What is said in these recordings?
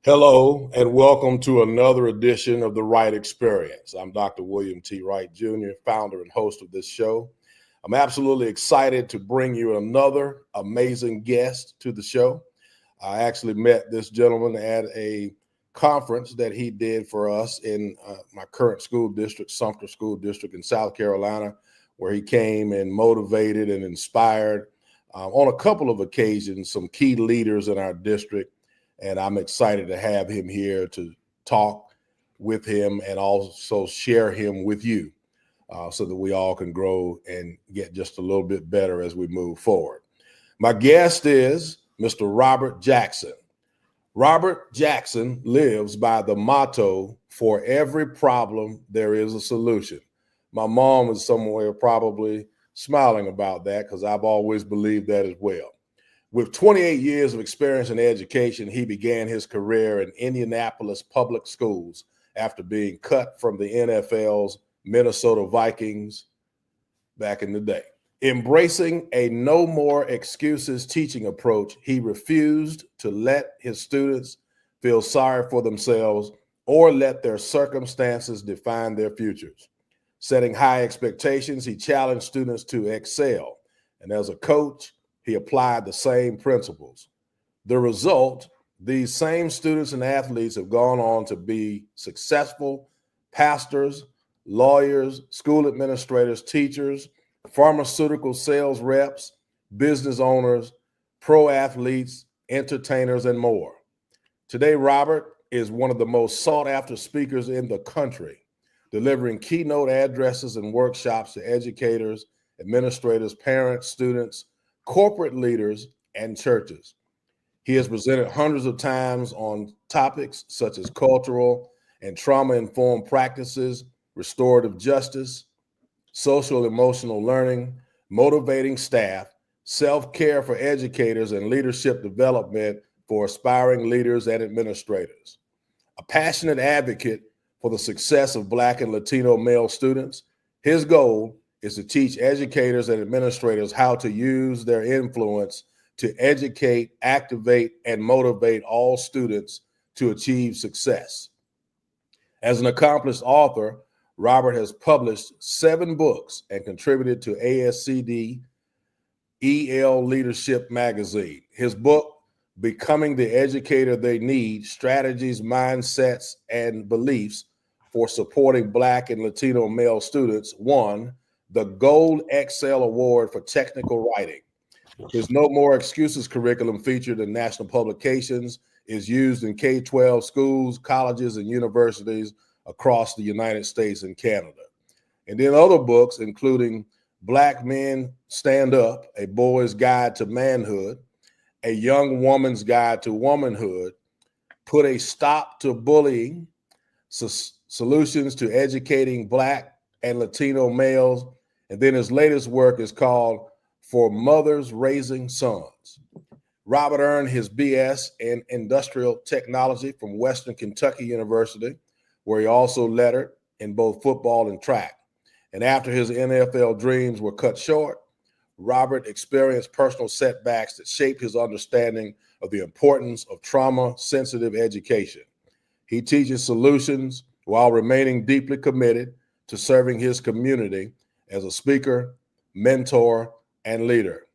Hello, and welcome to another edition of the Wright Experience. I'm Dr. William T. Wright, Jr., founder and host of this show. I'm absolutely excited to bring you another amazing guest to the show. I actually met this gentleman at a conference that he did for us in my current school district, Sumter School District in South Carolina, where he came and motivated and inspired on a couple of occasions some key leaders in our district. And I'm excited to have him here to talk with him and also share him with you so that we all can grow and get just a little bit better as we move forward. My guest is Mr. Robert Jackson. Robert Jackson lives by the motto, "For every problem, there is a solution." My mom is somewhere probably smiling about that because I've always believed that as well. With 28 years of experience in education, he began his career in Indianapolis public schools after being cut from the NFL's Minnesota Vikings back in the day. Embracing a no more excuses teaching approach, he refused to let his students feel sorry for themselves or let their circumstances define their futures. Setting high expectations, he challenged students to excel. And as a coach, he applied the same principles. The result, these same students and athletes have gone on to be successful pastors, lawyers, school administrators, teachers, pharmaceutical sales reps, business owners, pro athletes, entertainers, and more. Today, Robert is one of the most sought-after speakers in the country, delivering keynote addresses and workshops to educators, administrators, parents, students, corporate leaders, and churches. He has presented hundreds of times on topics such as cultural and trauma-informed practices, restorative justice, social emotional learning, motivating staff, self-care for educators, and leadership development for aspiring leaders and administrators. A passionate advocate for the success of Black and Latino male students, his goal is to teach educators and administrators how to use their influence to educate, activate, and motivate all students to achieve success. As an accomplished author, Robert has published 7 books and contributed to ASCD EL Leadership Magazine. His book, Becoming the Educator They Need: Strategies, Mindsets, and Beliefs for Supporting Black and Latino Male Students, won the Gold Excel Award for Technical Writing. His No More Excuses curriculum, featured in national publications, is used in K-12 schools, colleges, and universities across the United States and Canada. And then other books, including Black Men Stand Up, A Boy's Guide to Manhood, A Young Woman's Guide to Womanhood, Put a Stop to Bullying, Solutions to Educating Black and Latino Males. And then his latest work is called For Mothers Raising Sons. Robert earned his BS in Industrial Technology from Western Kentucky University, where he also lettered in both football and track. And after his NFL dreams were cut short, Robert experienced personal setbacks that shaped his understanding of the importance of trauma-sensitive education. He teaches solutions while remaining deeply committed to serving his community as a speaker, mentor, and leader.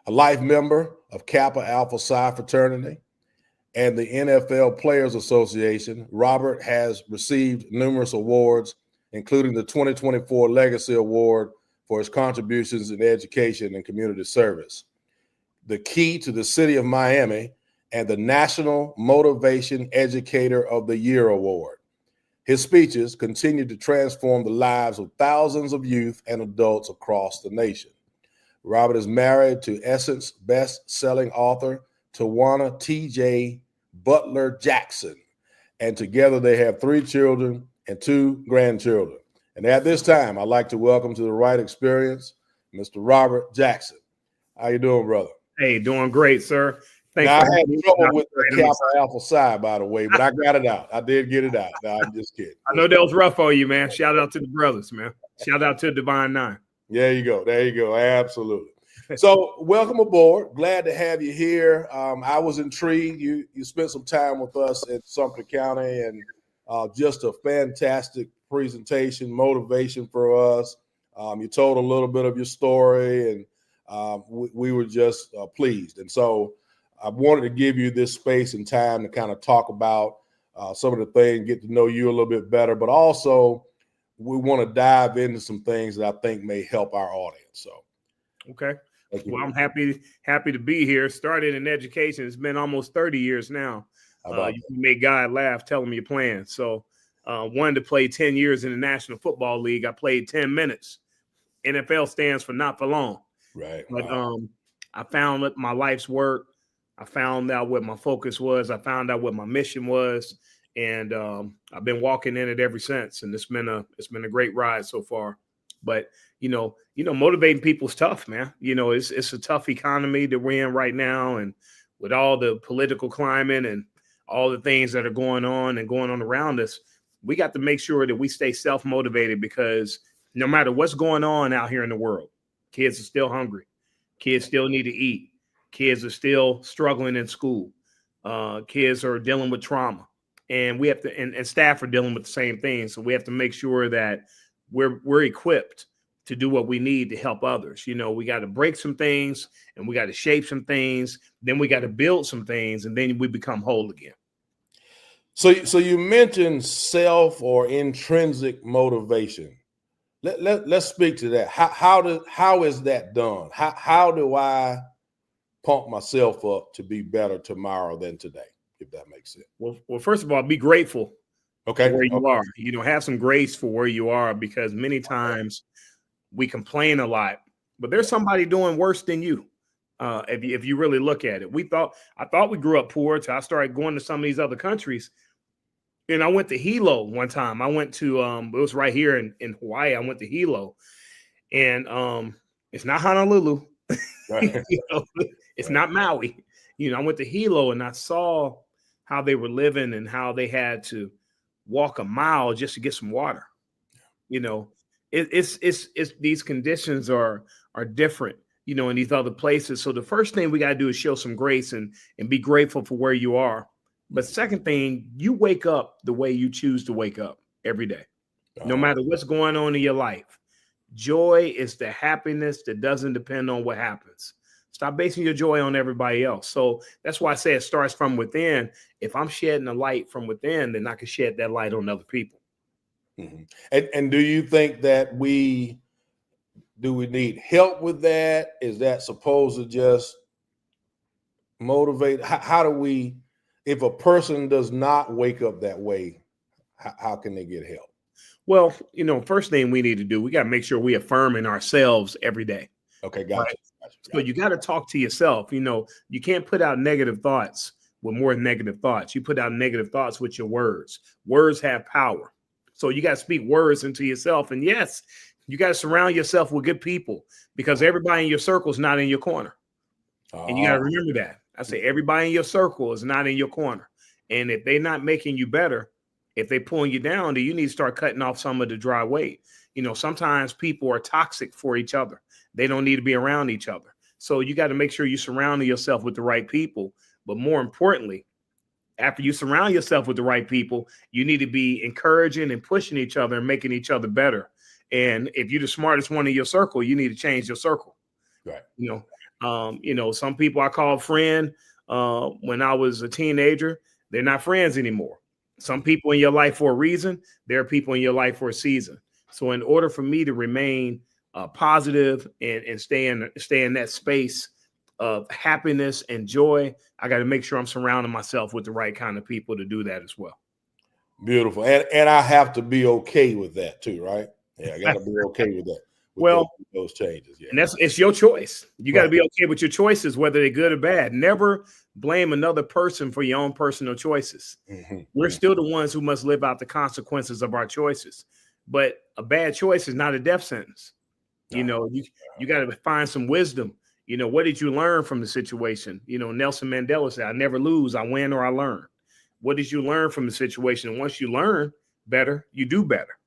A life member of Kappa Alpha Psi fraternity and the NFL Players Association, Robert has received numerous awards, including the 2024 Legacy Award for his contributions in education and community service, the Key to the City of Miami, and the National Motivation Educator of the Year Award. His speeches continue to transform the lives of thousands of youth and adults across the nation. Robert is married to Essence best-selling author Tawana T.J. Butler Jackson, and together they have 3 children and 2 grandchildren. And at this time, I'd like to welcome to the Wright Experience, Mr. Robert Jackson. How you doing, brother? Hey, doing great, sir. Thanks. Now, I had trouble with the Kappa Alpha Psi, by the way, but I got it out. I did get it out. No, I'm just kidding. I know that was rough on you, man. Shout out to the brothers, man. Shout out to Divine Nine. There you go. There you go. Absolutely. So welcome aboard. Glad to have you here. I was intrigued. You spent some time with us in Sumter County, and just a fantastic presentation, motivation for us. You told a little bit of your story, and we were just pleased. And so I wanted to give you this space and time to kind of talk about some of the things, get to know you a little bit better, but also we want to dive into some things that I think may help our audience. So, okay. Well, I'm happy to be here. Started in education. It's been almost 30 years now. You made God laugh. Tell him your plan. So, wanted to play 10 years in the National Football League. I played 10 minutes. NFL stands for not for long. Right. But I found that my life's work. I found out what my focus was. I found out what my mission was, and I've been walking in it ever since. And it's been a great ride so far. But motivating people is tough, man. It's a tough economy that we're in right now, and with all the political climate and all the things that are going on around us, we got to make sure that we stay self-motivated, because no matter what's going on out here in the world, kids are still hungry. Kids still need to eat. Kids are still struggling in school. Kids are dealing with trauma, and we have to, and staff are dealing with the same thing. So we have to make sure that we're equipped to do what we need to help others. We got to break some things, and we got to shape some things. Then we got to build some things, and then we become whole again. So you mentioned self or intrinsic motivation. Let's speak to that. How is that done? How do I pump myself up to be better tomorrow than today, if that makes sense? Well, first of all, be grateful. Okay. For where you are. Have some grace for where you are, because many times we complain a lot, but there's somebody doing worse than you. If you really look at it, I thought we grew up poor till I started going to some of these other countries. And I went to Hilo one time. I went to it was right here in Hawaii. I went to Hilo, and it's not Honolulu. Right. It's not Maui. I went to Hilo, and I saw how they were living and how they had to walk a mile just to get some water. It's these conditions are different, in these other places. So the first thing we got to do is show some grace and be grateful for where you are. But second thing, you wake up the way you choose to wake up every day, no matter what's going on in your life. Joy is the happiness that doesn't depend on what happens. Stop basing your joy on everybody else. So that's why I say it starts from within. If I'm shedding a light from within, then I can shed that light on other people. Mm-hmm. And do you think that we need help with that? Is that supposed to just motivate? How do we, if a person does not wake up that way, how can they get help? Well, first thing we need to do, we got to make sure we affirm in ourselves every day. Okay, gotcha. Right? So you got to talk to yourself. You can't put out negative thoughts with more negative thoughts. You put out negative thoughts with your words. Words have power. So you got to speak words into yourself. And yes, you got to surround yourself with good people, because everybody in your circle is not in your corner. And you got to remember that. I say everybody in your circle is not in your corner. And if they're not making you better, if they're pulling you down, then you need to start cutting off some of the dry weight. Sometimes people are toxic for each other. They don't need to be around each other. So you got to make sure you surround yourself with the right people. But more importantly, after you surround yourself with the right people, you need to be encouraging and pushing each other and making each other better. And if you're the smartest one in your circle, you need to change your circle. Right. Some people I call friend when I was a teenager, they're not friends anymore. Some people in your life for a reason, there are people in your life for a season. So in order for me to remain positive and stay in that space of happiness and joy, I got to make sure I'm surrounding myself with the right kind of people to do that as well. Beautiful. And I have to be okay with that too, right? Yeah, I got to be okay with that. With those changes. Yeah. And it's your choice. You got to be okay with your choices, whether they're good or bad. Never blame another person for your own personal choices. Mm-hmm. We're still the ones who must live out the consequences of our choices. But a bad choice is not a death sentence. You got to find some wisdom. What did you learn from the situation? Nelson Mandela said, I never lose, I win or I learn. What did you learn from the situation? And once you learn better, you do better.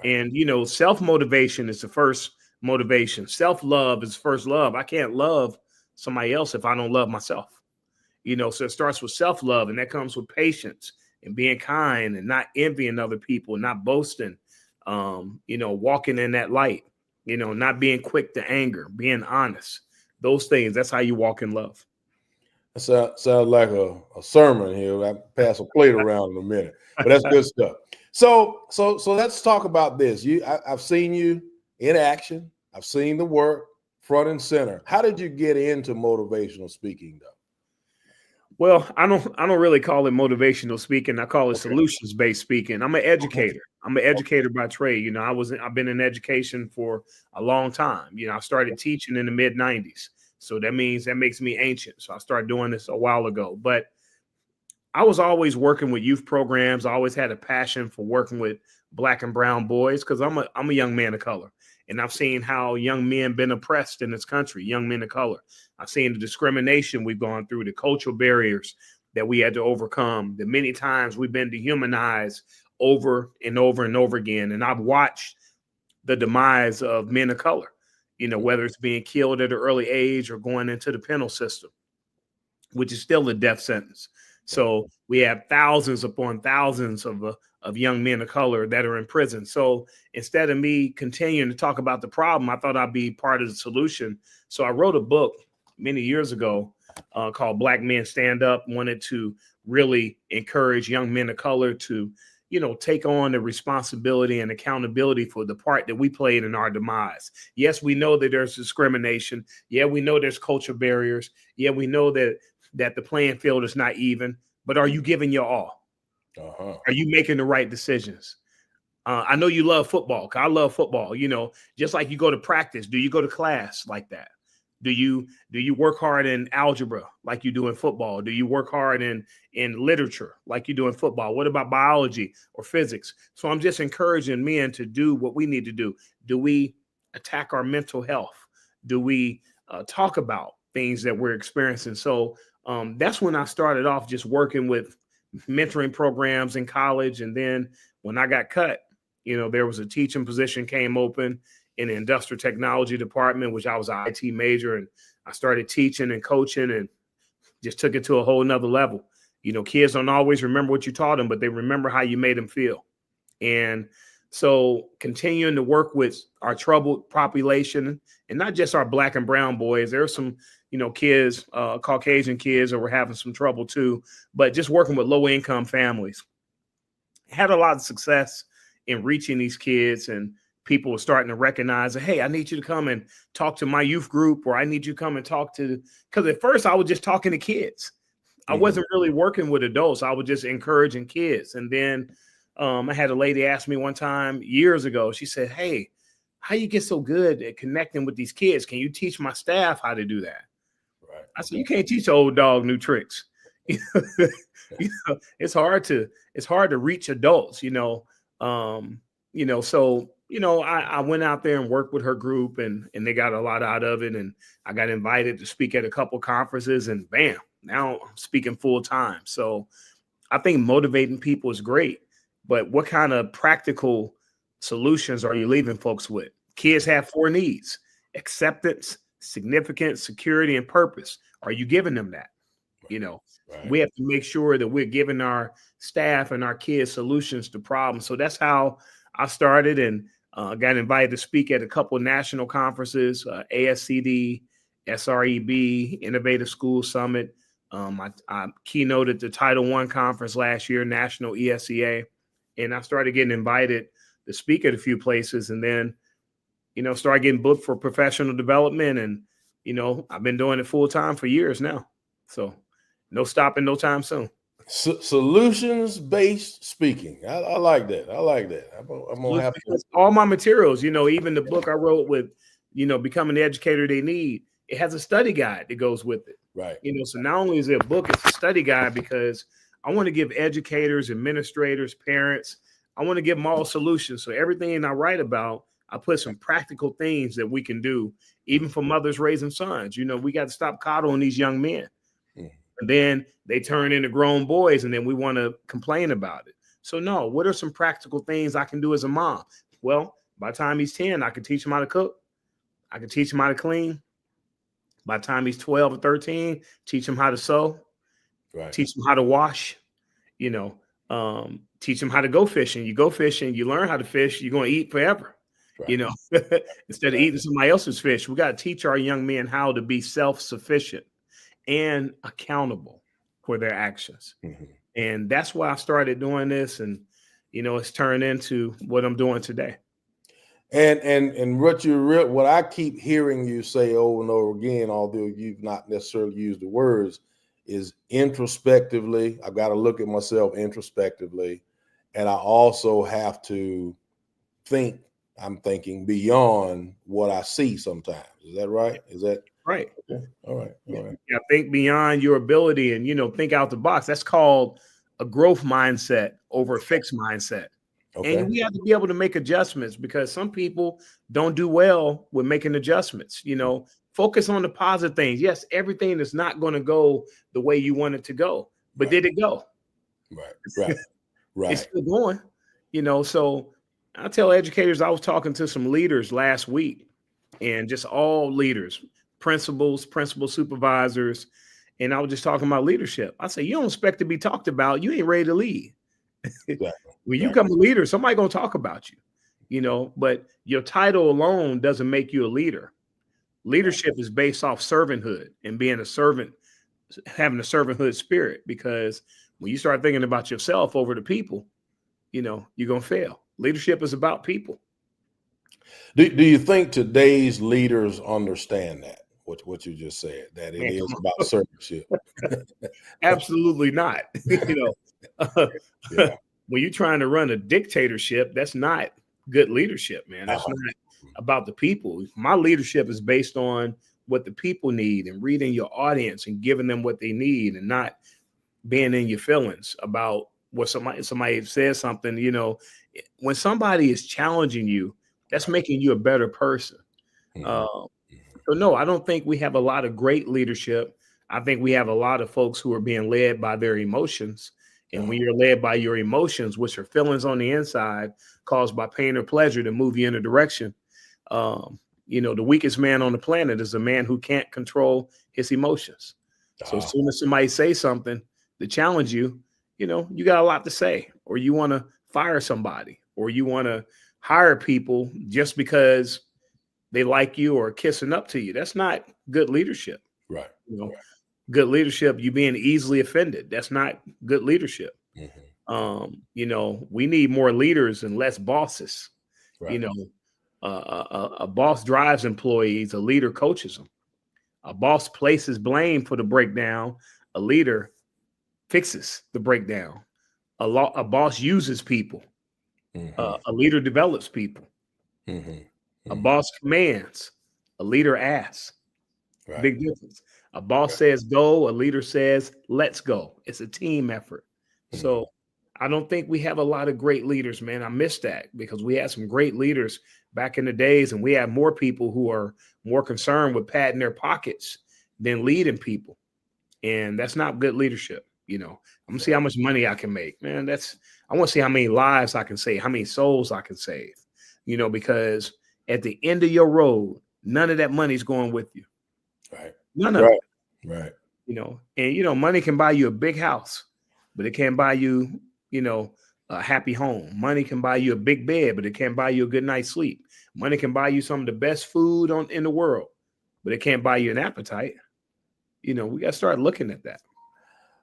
And, self-motivation is the first motivation. Self-love is first love. I can't love somebody else if I don't love myself. So it starts with self-love, and that comes with patience and being kind and not envying other people, not boasting, walking in that light, not being quick to anger, being honest. Those things, that's how you walk in love. That sounds like a sermon here. I pass a plate around in a minute, but that's good stuff. So let's talk about this. I've seen you in action. I've seen the work front and center. How did you get into motivational speaking, though? Well, I don't really call it motivational speaking. I call it solutions-based speaking. I'm an educator. I'm an educator by trade. I've been in education for a long time. I started teaching in the mid 90s. So that makes me ancient. So I started doing this a while ago. But I was always working with youth programs. I always had a passion for working with Black and brown boys because I'm a young man of color. And I've seen how young men been oppressed in this country, young men of color. I've seen the discrimination we've gone through, the cultural barriers that we had to overcome, the many times we've been dehumanized over and over and over again. And I've watched the demise of men of color, whether it's being killed at an early age or going into the penal system, which is still a death sentence. So we have thousands upon thousands of young men of color that are in prison. So instead of me continuing to talk about the problem, I thought I'd be part of the solution. So I wrote a book many years ago called Black Men Stand Up. Wanted to really encourage young men of color to, take on the responsibility and accountability for the part that we played in our demise. Yes, we know that there's discrimination. Yeah, we know there's cultural barriers. Yeah, we know that the playing field is not even, but are you giving your all? Are you making the right decisions? I know you love football. 'Cause I love football, just like you go to practice. Do you go to class like that? Do you work hard in algebra like you do in football? Do you work hard in literature like you do in football? What about biology or physics? So I'm just encouraging men to do what we need to do. Do we attack our mental health? Do we talk about things that we're experiencing? So that's when I started off just working with mentoring programs in college. And then when I got cut, there was a teaching position came open in the industrial technology department, which I was an IT major, and I started teaching and coaching and just took it to a whole nother level. Kids don't always remember what you taught them, but they remember how you made them feel. And so continuing to work with our troubled population, and not just our Black and brown boys, there are some, kids, Caucasian kids that were having some trouble too, but just working with low income families. Had a lot of success in reaching these kids, and people were starting to recognize that, hey, I need you to come and talk to my youth group, or I need you to come and talk to, because at first I was just talking to kids. I wasn't really working with adults. I was just encouraging kids. And then I had a lady ask me one time years ago, she said, hey, how you get so good at connecting with these kids? Can you teach my staff how to do that? Right. I said, you can't teach an old dog new tricks. It's hard to reach adults, so, I went out there and worked with her group, and they got a lot out of it. And I got invited to speak at a couple conferences, and bam, now I'm speaking full time. So I think motivating people is great, but what kind of practical solutions are you leaving folks with? Kids have 4 needs: acceptance, significance, security, and purpose. Are you giving them that? Right. We have to make sure that we're giving our staff and our kids solutions to problems. So that's how I started, and got invited to speak at a couple of national conferences, ASCD, SREB, Innovative School Summit. I keynoted the Title I conference last year, National ESEA, and I started getting invited to speak at a few places, and then, started getting booked for professional development. And, I've been doing it full time for years now. So no stopping, no time soon. Solutions-based speaking. I like that. I'm gonna have to. All my materials, even the book I wrote with, Becoming the Educator They Need, it has a study guide that goes with it. Right. So not only is it a book, it's a study guide, because I want to give educators, administrators, parents, I want to give them all solutions. So everything I write about, I put some practical things that we can do, even for mothers raising sons. We got to stop coddling these young men. And then they turn into grown boys, and then we want to complain about it. So no, what are some practical things I can do as a mom? Well, by the time he's 10, I can teach him how to cook. I can teach him how to clean. By the time he's 12 or 13, teach him how to sew, Right. teach him how to wash, teach him how to go fishing. You go fishing, you learn how to fish, you're going to eat forever, Right. Instead of eating somebody else's fish. We got to teach our young men how to be self-sufficient and accountable for their actions. Mm-hmm. And that's why I started doing this. And, it's turned into what I'm doing today. And what I keep hearing you say over and over again, although you've not necessarily used the words, is introspectively. I've got to look at myself introspectively, and I also have to think. I'm thinking beyond what I see sometimes. Is that right? Is that right? Okay. All right. All right. Yeah, think beyond your ability and think out the box. That's called a growth mindset over a fixed mindset. Okay. And we have to be able to make adjustments because some people don't do well with making adjustments. Focus on the positive things. Yes, everything is not going to go the way you want it to go, but Right. did it go? Right. It's still going. So I tell educators, I was talking to some leaders last week, and just all leaders, principal supervisors, and I was just talking about leadership. I say, you don't expect to be talked about, you ain't ready to lead. Exactly. When you become a leader, somebody gonna talk about you, but your title alone doesn't make you a leader. Leadership is based off servanthood and being a servant, having a servanthood spirit, because when you start thinking about yourself over the people, you're gonna fail. Leadership is about people. Do you think today's leaders understand that? What you just said, that it is about servantship? Absolutely not. When you're trying to run a dictatorship, that's not good leadership, man. That's not about the people. My leadership is based on what the people need and reading your audience and giving them what they need, and not being in your feelings about what somebody says something. When somebody is challenging you, that's making you a better person. So no, I don't think we have a lot of great leadership. I think we have a lot of folks who are being led by their emotions. And when you're led by your emotions, which are feelings on the inside caused by pain or pleasure to move you in a direction, the weakest man on the planet is a man who can't control his emotions. So as soon as somebody says something to challenge you, you got a lot to say, or you want to fire somebody, or you want to hire people just because they like you or kissing up to you. That's not good leadership. Right. Good leadership, you being easily offended. That's not good leadership. We need more leaders and less bosses. Right. A boss drives employees, a leader coaches them. A boss places blame for the breakdown, a leader fixes the breakdown. A boss uses people. A leader develops people. A boss commands, a leader asks. Right. Big difference. A boss says go, a leader says let's go. It's a team effort. So I don't think we have a lot of great leaders, man. I miss that, because we had some great leaders back in the days, and we have more people who are more concerned with patting their pockets than leading people. And that's not good leadership. I'm gonna see how much money I can make, man. I want to see how many lives I can save, how many souls I can save, because at the end of your road, none of that money's going with you. Right. None of it. Right. And money can buy you a big house, but it can't buy you, a happy home. Money can buy you a big bed, but it can't buy you a good night's sleep. Money can buy you some of the best food in the world, but it can't buy you an appetite. We got to start looking at that.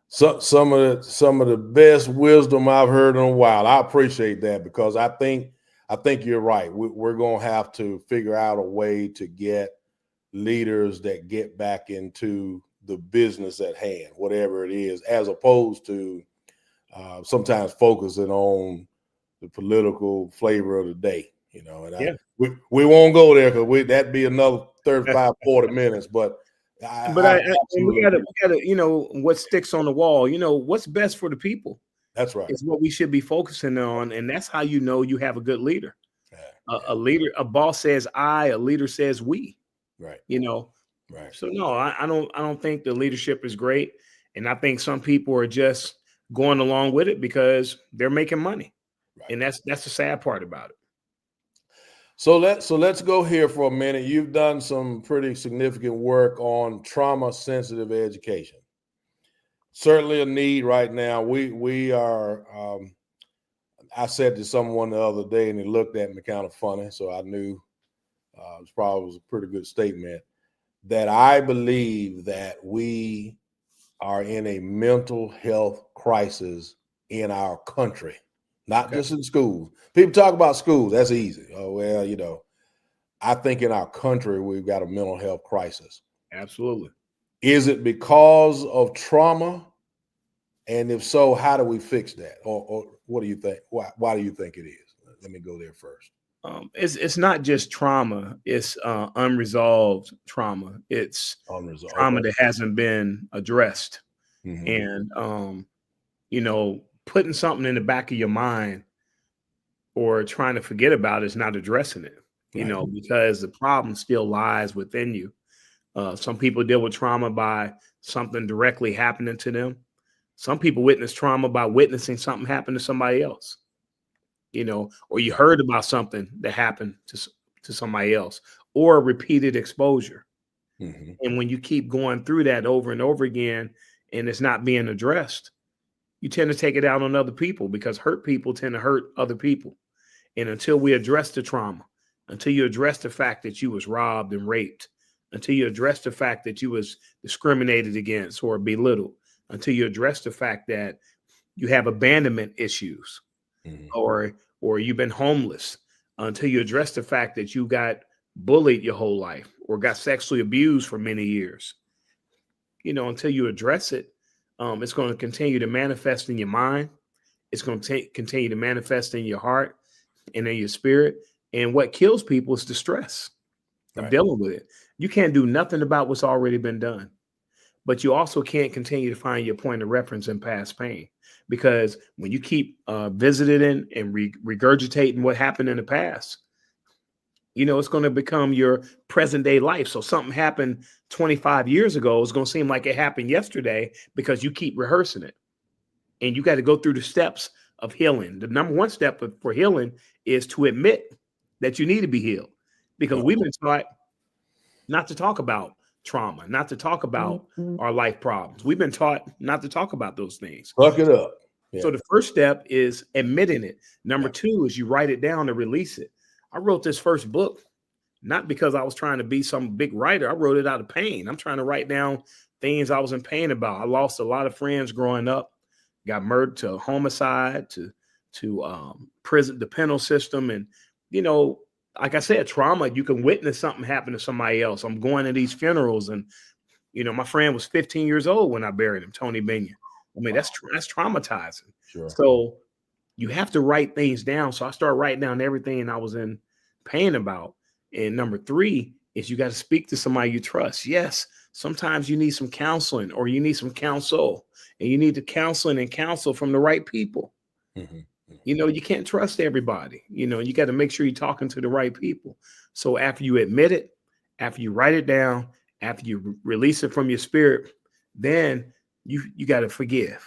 So some of the best wisdom I've heard in a while. I appreciate that, because I think you're right. We're going to have to figure out a way to get leaders that get back into the business at hand, whatever it is, as opposed to sometimes focusing on the political flavor of the day, and we won't go there, because that'd be another 35, 40 minutes, but we gotta, what sticks on the wall, what's best for the people. That's right. It's what we should be focusing on. And that's how you have a good leader. A leader, a boss says I, a leader says we. Right. Right. So no, I don't think the leadership is great. And I think some people are just going along with it because they're making money. Right. And that's the sad part about it. So let's go here for a minute. You've done some pretty significant work on trauma sensitive education. Certainly a need right now. We are. I said to someone the other day, and he looked at me kind of funny, so I knew it probably was a pretty good statement. That I believe that we are in a mental health crisis in our country, not Okay. just in schools. People talk about schools. That's easy. Oh well, I think in our country we've got a mental health crisis. Absolutely. Is it because of trauma? And if so, how do we fix that? Or what do you think? Why do you think it is? Let me go there first. It's not just trauma, it's unresolved trauma. It's Unresolved. trauma Okay. that hasn't been addressed. Mm-hmm. And putting something in the back of your mind or trying to forget about it is not addressing it, Right. because the problem still lies within you. Some people deal with trauma by something directly happening to them. Some people witness trauma by witnessing something happen to somebody else, or you heard about something that happened to somebody else, or repeated exposure. Mm-hmm. And when you keep going through that over and over again and it's not being addressed, you tend to take it out on other people, because hurt people tend to hurt other people. And until we address the trauma, until you address the fact that you was robbed and raped, until you address the fact that you was discriminated against or belittled, until you address the fact that you have abandonment issues, Mm-hmm. or you've been homeless, until you address the fact that you got bullied your whole life or got sexually abused for many years, until you address it, it's going to continue to manifest in your mind. It's going to continue to manifest in your heart and in your spirit. And what kills people is the stress of Right. dealing with it. You can't do nothing about what's already been done, but you also can't continue to find your point of reference in past pain, because when you keep visiting and regurgitating what happened in the past, it's going to become your present day life. So something happened 25 years ago is going to seem like it happened yesterday because you keep rehearsing it. And you got to go through the steps of healing. The number one step for healing is to admit that you need to be healed, because we've been taught not to talk about trauma, not to talk about our life problems. We've been taught not to talk about those things. Suck it up. Yeah. So the first step is admitting it. Number Yeah. two is you write it down and release it. I wrote this first book not because I was trying to be some big writer. I wrote it out of pain. I'm trying to write down things I was in pain about. I lost a lot of friends growing up, got murdered, to homicide, to prison, the penal system. And, like I said, trauma, you can witness something happen to somebody else. I'm going to these funerals, and, my friend was 15 years old when I buried him, Tony Binion. I mean, that's traumatizing. Sure. So you have to write things down. So I started writing down everything I was in pain about. And number three is you got to speak to somebody you trust. Yes, sometimes you need some counseling, or you need some counsel, and you need to counseling and counsel from the right people. Mm-hmm. You can't trust everybody. You got to make sure you're talking to the right people. So after you admit it, after you write it down, after you release it from your spirit, then you got to forgive.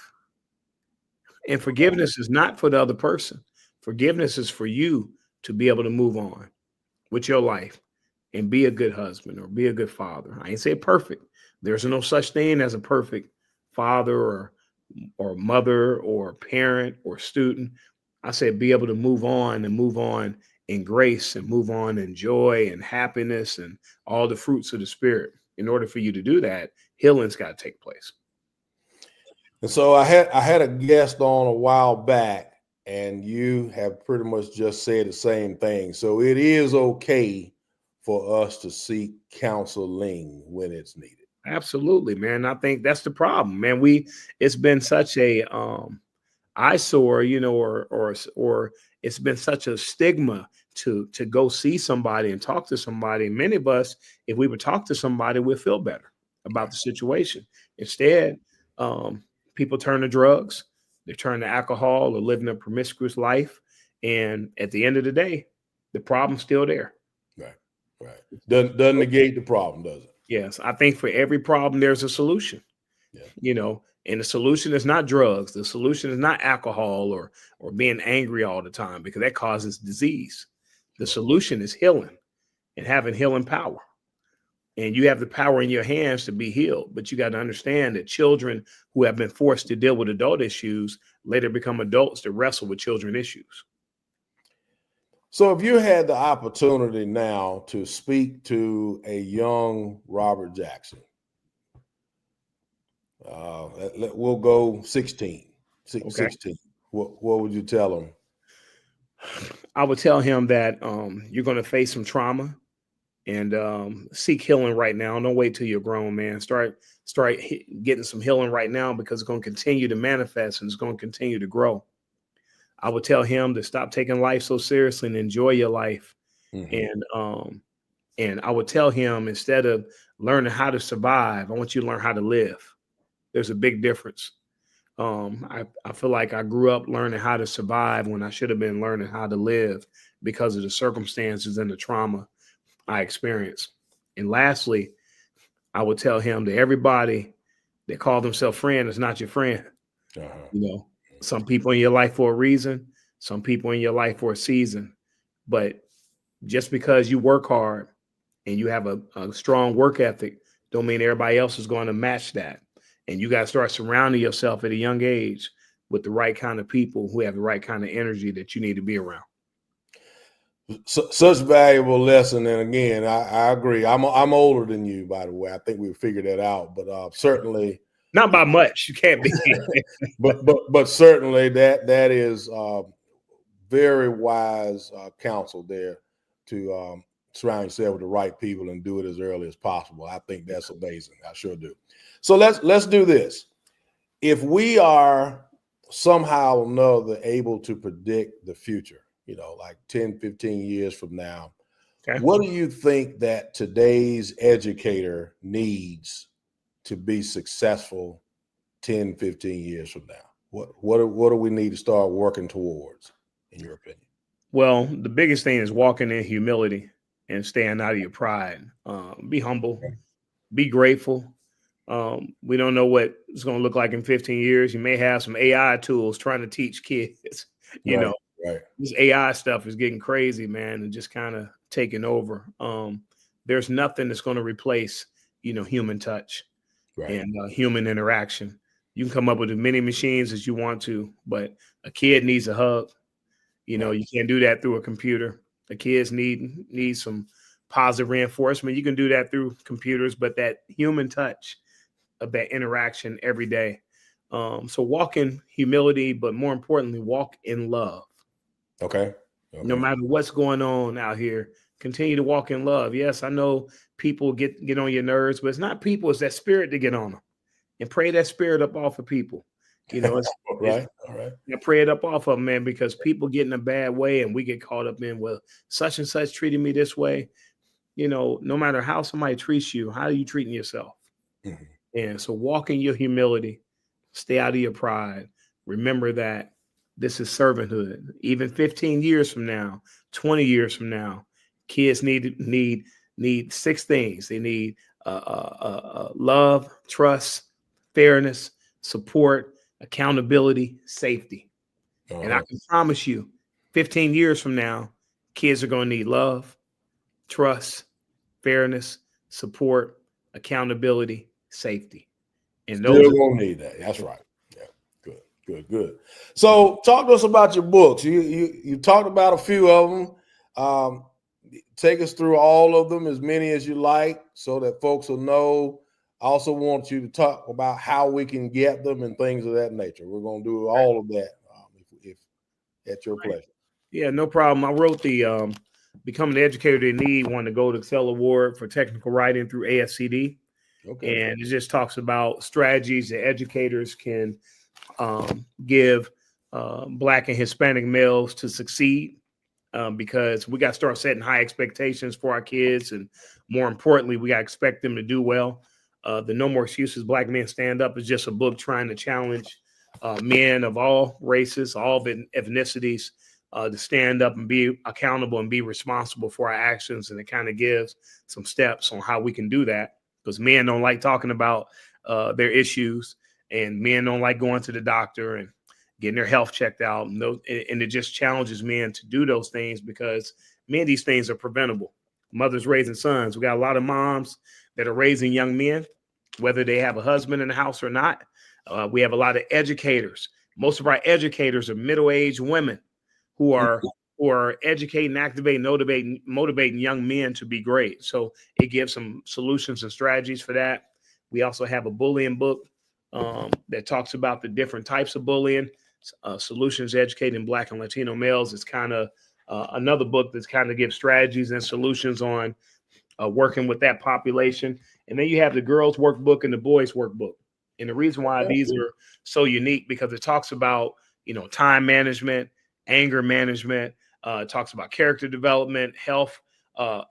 And forgiveness is not for the other person. Forgiveness is for you to be able to move on with your life and be a good husband or be a good father. I ain't say perfect. There's no such thing as a perfect father or mother or parent or student. I said be able to move on in grace, and move on in joy and happiness and all the fruits of the spirit. In order for you to do that, healing's got to take place. And so I had a guest on a while back, and you have pretty much just said the same thing. So it is okay for us to seek counseling when it's needed. Absolutely, man. I think that's the problem, man. It's been such a eyesore, or it's been such a stigma to go see somebody and talk to somebody. Many of us, if we would talk to somebody, we'll feel better about the situation. Instead, people turn to drugs, they turn to alcohol, or living a promiscuous life. And at the end of the day, the problem's still there. Right. Doesn't negate the problem, does it? Yes. I think for every problem, there's a solution. Yeah. And the solution is not drugs. The solution is not alcohol or being angry all the time, because that causes disease. The solution is healing and having healing power. And you have the power in your hands to be healed. But you got to understand that children who have been forced to deal with adult issues later become adults that wrestle with children issues. So if you had the opportunity now to speak to a young Robert Jackson, we'll go 16. Okay. 16. What would you tell him? I would tell him that you're going to face some trauma and seek healing right now. Don't wait till you're grown, man. Start getting some healing right now, because it's going to continue to manifest and it's going to continue to grow. I would tell him to stop taking life so seriously and enjoy your life. Mm-hmm. And I would tell him, instead of learning how to survive, I want you to learn how to live. There's a big difference. I feel like I grew up learning how to survive when I should have been learning how to live, because of the circumstances and the trauma I experienced. And lastly, I would tell him that everybody that call themselves friend is not your friend. Uh-huh. You know, some people in your life for a reason, some people in your life for a season. But just because you work hard and you have a strong work ethic, don't mean everybody else is going to match that. And you got to start surrounding yourself at a young age with the right kind of people who have the right kind of energy that you need to be around. Such valuable lesson, and again, I agree. I'm older than you, by the way. I think we figured that out, but certainly not by much. You can't be, but certainly that is very wise counsel there to surround yourself with the right people and do it as early as possible. I think that's amazing. I sure do. So let's do this. If we are somehow or another able to predict the future, like 10, 15 years from now, okay, what do you think that today's educator needs to be successful 10, 15 years from now? What do we need to start working towards, in your opinion? Well, the biggest thing is walking in humility and staying out of your pride. Be humble, be grateful. We don't know what it's going to look like in 15 years. You may have some AI tools trying to teach kids, Right. This AI stuff is getting crazy, man, and just kind of taking over. There's nothing that's going to replace, human touch and human interaction. You can come up with as many machines as you want to, but a kid needs a hug. You can't do that through a computer. The kids need some positive reinforcement. You can do that through computers, but that human touch of that interaction every day. So walk in humility, but more importantly, walk in love. Okay. No matter what's going on out here, continue to walk in love. Yes, I know people get on your nerves, but it's not people, it's that spirit to get on them. And pray that spirit up off of people. It's right. All right. Pray it up off of them, man, because people get in a bad way and we get caught up in, well, such and such treated me this way. No matter how somebody treats you, how are you treating yourself? Mm-hmm. And so walk in your humility, stay out of your pride. Remember that this is servanthood. Even 15 years from now, 20 years from now, kids need 6 things. They need love, trust, fairness, support, accountability, safety. And I can promise you, 15 years from now, kids are going to need love, trust, fairness, support, accountability, safety. And still gonna need that. That's right. Yeah. Good. So talk to us about your books. You talked about a few of them. Take us through all of them, as many as you like, so that folks will know. I also want you to talk about how we can get them and things of that nature. We're going to do all of that if at your pleasure. Yeah, no problem. I wrote the Becoming the Educator They Need, won the Gold Excel Award for technical writing through ASCD. Okay. And it just talks about strategies that educators can give Black and Hispanic males to succeed. Because we got to start setting high expectations for our kids. And more importantly, we got to expect them to do well. The No More Excuses, Black Men Stand Up is just a book trying to challenge men of all races, all ethnicities, to stand up and be accountable and be responsible for our actions. And it kind of gives some steps on how we can do that, because men don't like talking about their issues, and men don't like going to the doctor and getting their health checked out. And it just challenges men to do those things, because many of these things are preventable. Mothers raising sons. We got a lot of moms that are raising young men, whether they have a husband in the house or not. We have a lot of educators. Most of our educators are middle-aged women who are educating, activating, motivating young men to be great. So it gives some solutions and strategies for that. We also have a bullying book that talks about the different types of bullying. Solutions Educating Black and Latino Males is kind of another book that's kind of gives strategies and solutions on working with that population. And then you have the girls workbook and the boys workbook. And the reason why these are so unique because it talks about, time management, anger management, talks about character development, health,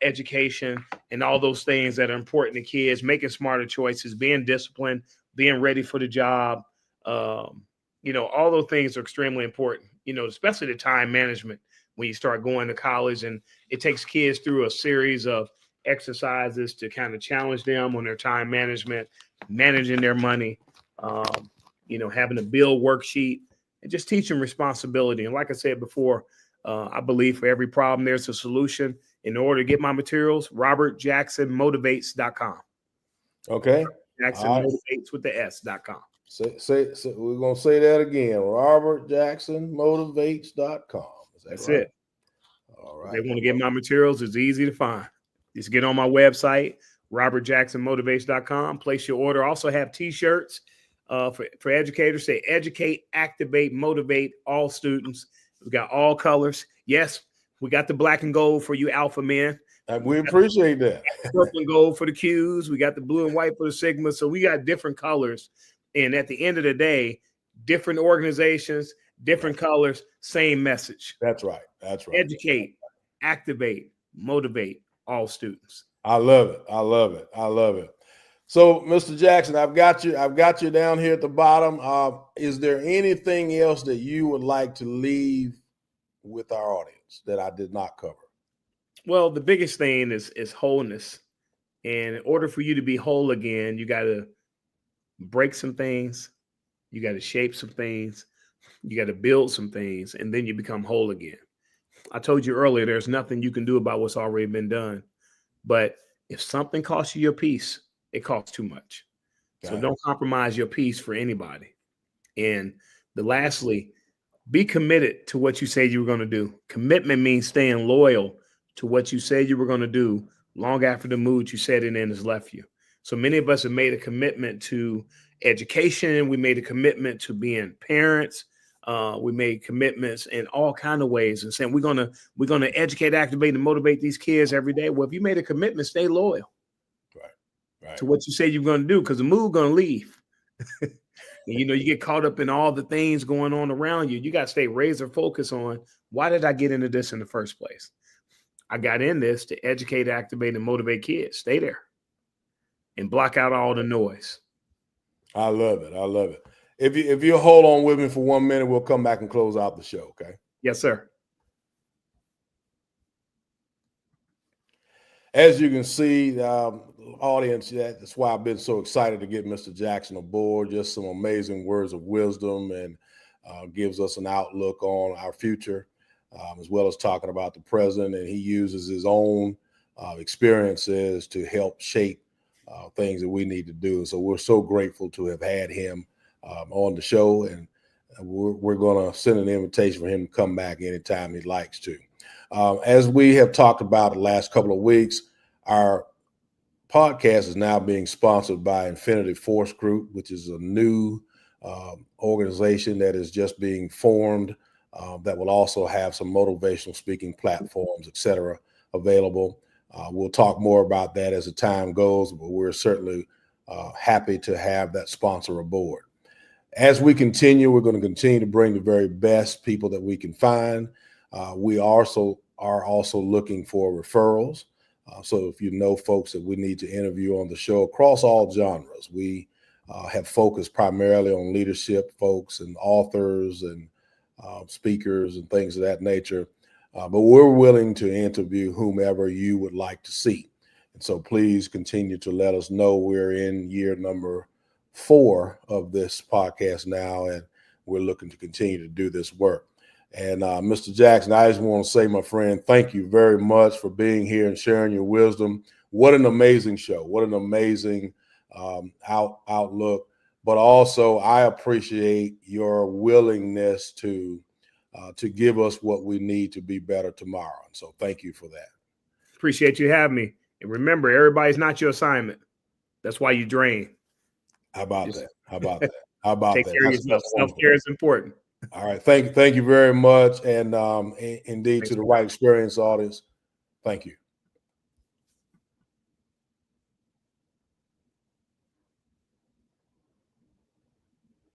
education, and all those things that are important to kids, making smarter choices, being disciplined, being ready for the job. All those things are extremely important, especially the time management when you start going to college. And it takes kids through a series of exercises to kind of challenge them on their time management, managing their money, having a bill worksheet, and just teach them responsibility. And like I said before, I believe for every problem, there's a solution. In order to get my materials, robertjacksonmotivates.com. Okay. Jackson Motivates with the S.com. So we're going to say that again. robertjacksonmotivates.com. That's right? it. All right. If they want to get my materials, it's easy to find. Just get on my website, robertjacksonmotivates.com. Place your order. Also have T-shirts for educators. Say educate, activate, motivate all students. We got all colors. Yes, we got the black and gold for you alpha men. We appreciate that. Purple and gold for the Qs. We got the blue and white for the Sigma. So we got different colors. And at the end of the day, different organizations, different colors, same message. That's right. That's right. Educate, activate, motivate all students. I love it. I love it. I love it. So, Mr. Jackson, I've got you down here at the bottom. Is there anything else that you would like to leave with our audience that I did not cover? Well, the biggest thing is wholeness. And in order for you to be whole again, you got to break some things. You got to shape some things. You got to build some things, and then you become whole again. I told you earlier, there's nothing you can do about what's already been done. But if something costs you your peace, it costs too much. So don't compromise your peace for anybody. And lastly, be committed to what you said you were going to do. Commitment means staying loyal to what you said you were going to do long after the mood you set it in has left you. So many of us have made a commitment to education. We made a commitment to being parents. We made commitments in all kinds of ways and saying we're gonna educate, activate, and motivate these kids every day. Well, if you made a commitment, stay loyal to what you said you're going to do, because the mood going to leave. And, you get caught up in all the things going on around you. You got to stay razor focused on, why did I get into this in the first place? I got in this to educate, activate, and motivate kids. Stay there and block out all the noise. I love it. I love it. If you hold on with me for 1 minute, we'll come back and close out the show. Okay. Yes, sir. As you can see, audience, that's why I've been so excited to get Mr. Jackson aboard. Just some amazing words of wisdom, and gives us an outlook on our future, as well as talking about the present. And he uses his own experiences to help shape things that we need to do. So we're so grateful to have had him on the show, and we're going to send an invitation for him to come back anytime he likes to. As we have talked about the last couple of weeks, our podcast is now being sponsored by Infinity Force Group, which is a new organization that is just being formed, that will also have some motivational speaking platforms, etc., available. We'll talk more about that as the time goes, but we're certainly happy to have that sponsor aboard. As we continue, we're going to continue to bring the very best people that we can find. We are also looking for referrals. So if you know folks that we need to interview on the show across all genres, we have focused primarily on leadership folks and authors and speakers and things of that nature. But we're willing to interview whomever you would like to see. And so please continue to let us know. We're in year number 4 of this podcast now, and we're looking to continue to do this work. And Mr. Jackson, I just want to say, my friend, thank you very much for being here and sharing your wisdom. What an amazing show. What an amazing outlook. But also, I appreciate your willingness to give us what we need to be better tomorrow. And so thank you for that. Appreciate you having me. And remember, everybody's not your assignment. That's why you drain. How about that? How about that? How about Take that? care of yourself. Self-care is important. All right. Thank you very much. And indeed, Thanks, to the Wright Experience audience, thank you.